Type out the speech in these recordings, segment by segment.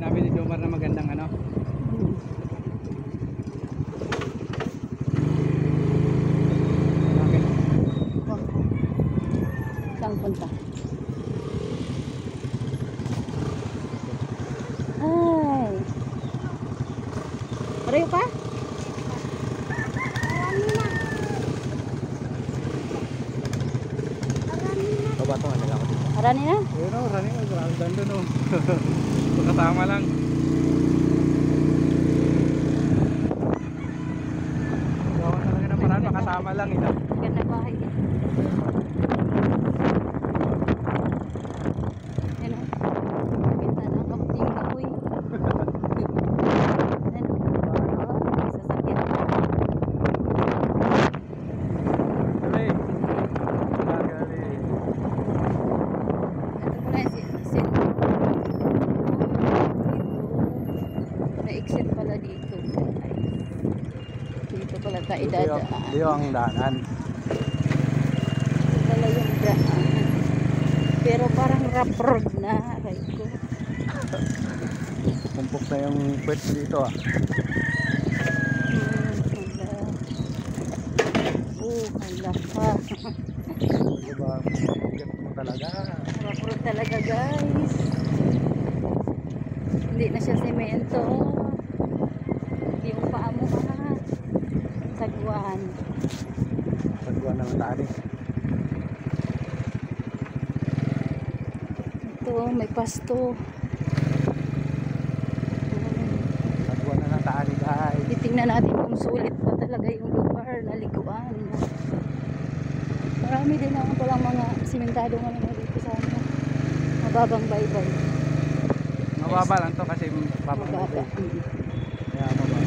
Sabi ni Jomar na magandang ano. Bakit? Saan punta? Ay. Pareho pa? Babato nga nila ako dito. Marami na? Ayun o, running o. Grabe ganda no. Pagkatama lang. Gawa talaga ng paraan, makasama lang ito. Ganda bahay. Yan o. Kita na kaputing kahoy. Yan o. May sasakyan. Galing. Galing. Ito pala sin. Na-exit pala dito. Dito pala tayo dadaan. Hindi ang daanan. Ito pala yung daan. Pero parang rough road na. Aray ko. Kumpok na yung puwet dito ah. Hala. Hala pa. Diba? Bigat mo talaga. Rough road talaga guys. Hindi na siya semento. Yung paa mo ha. Sagwan. Pagkuhan ng tali. Ito may pasto. Pagkuhan na ng tali guys. Titingnan natin kung sulit pa talaga yung lugar na liguan. Marami din naman palang mga simentado nga naman dito sa ano. Mababang baybay. Mababa lang to kasi Mababa. papakita. Kaya mababa.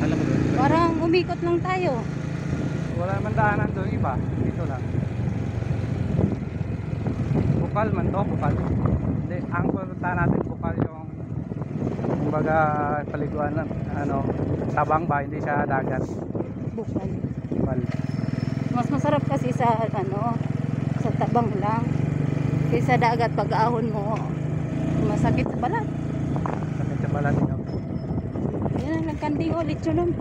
Alam mo doon. Parang umikot lang tayo. Wala naman daanan doon iba. Dito lang. Bukal man to, bukal. Hindi, ang punta natin bukal yung kumbaga paliguan ng ano, tabang ba, hindi siya dagat. Bukal. Bukal. Mas masarap kasi sa ano, sa tabang lang. Kaysa dagat pag ahon mo, masakit sa balat. Sakit sa balat nyo. Yan ang nagkanding ulit yun nun.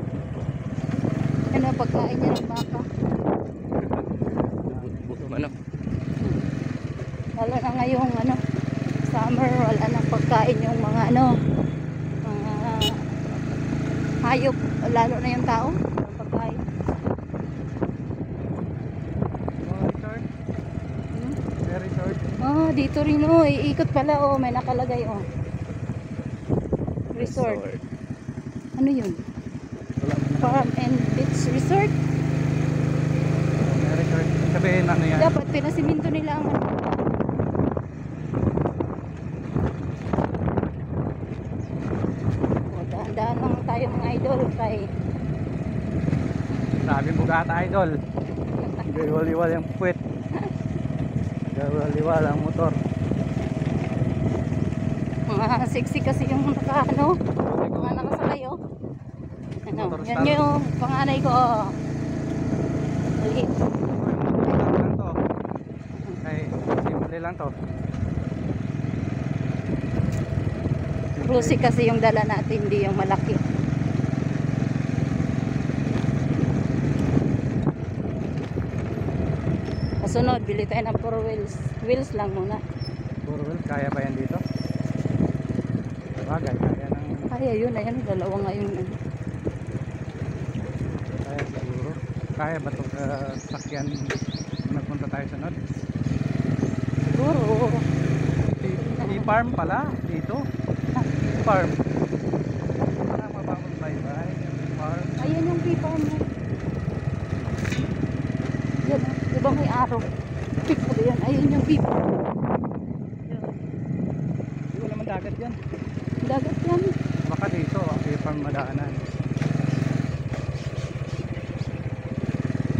Yan ang pagkain niya ng baka. Ano? Lalo na ngayong ano, summer, wala nang pagkain yung mga ano, mga hayop, lalo na yung tao, walang pagkain. Resort? Hmm? Very resort. Oh, dito rin oh, iikot pala oh, may nakalagay oh. Resort. Ano yun? Wala mo na. Farm and Beach Resort? Very resort. Sabihin ano yan? Dapat pinasiminto nila ang ano. Oh, dahan-dahan lang tayo mga idol kay Sabi bugata idol. Gawaliwal yung puwet. Gawaliwal ang motor. mga sexy kasi yung ano, mga nakasakay oh. Ano, Motor yan star. yung panganay ko oh. Maliit. Lang to. Ay, simple lang to. Cruisy kasi yung dala natin, hindi yung malaki. Kasunod, bili tayo ng 4 wheels. Wheels lang muna. Puro wheel, kaya ba yan dito? Bagay, kaya ng Kaya yun, ayan, dalawa ngayon. kaya siguro. Kaya ba itong sakyan nagpunta tayo sa Nod? Siguro. I-farm pala dito. Farm. Para mababang bye-bye. Farm. Ayan yung pipa mo. Yan, di ba may araw? Pipa yan, ayun yung pipa. Hindi ko naman dagat yan. Dagat yan. Baka dito, i-farm madaanan.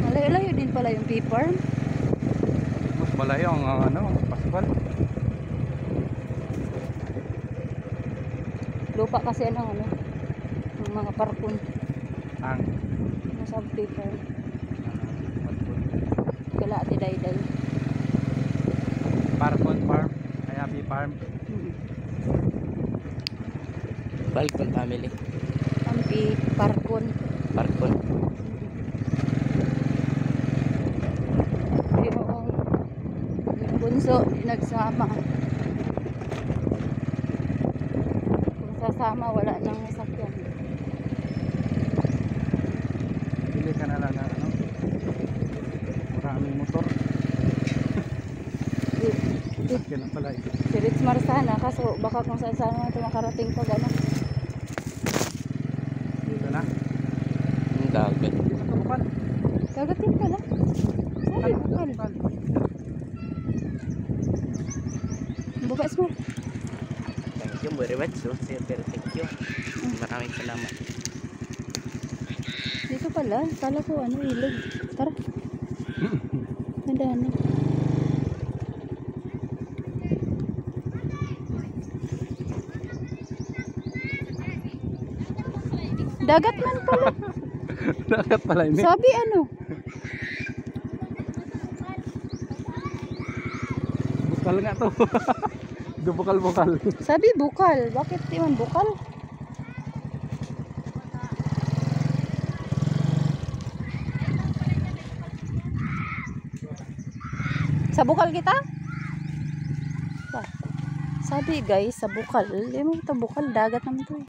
Malayo-layo din pala yung pipa. Mas malayo ang ano, paskwal. Lupa kasi ano, ng mga parkon. Ang Nasa pipa. paskwal. Kala ati day-day. Parkon, farm. Balkon family. Ampi Parkon. Parkon. Yung bunso di nagsama. Kung sasama wala nang sakyan. Bili ka na lang ng ano, maraming motor. Sakyan na pala eh. Si Rich Marsana kaso baka kung saan saan naman ito makarating pag ano. Dito na. Ang dagat. Dito sa bukal. Kagatin pala. Sabi bukal. Bukas mo. Thank you very much. So, pero thank you. Maraming salamat. Dito pala. Kala ko ano ilog. Tara. Nandahan na. Dagat man pala. Dagat pala ini. Sabi ano? Bukal nga to. Bukal-bukal. Sabi bukal. Bakit di man bukal? Sa bukal kita? Sabi guys, sa bukal. Hindi mo ito bukal. Dagat naman to eh.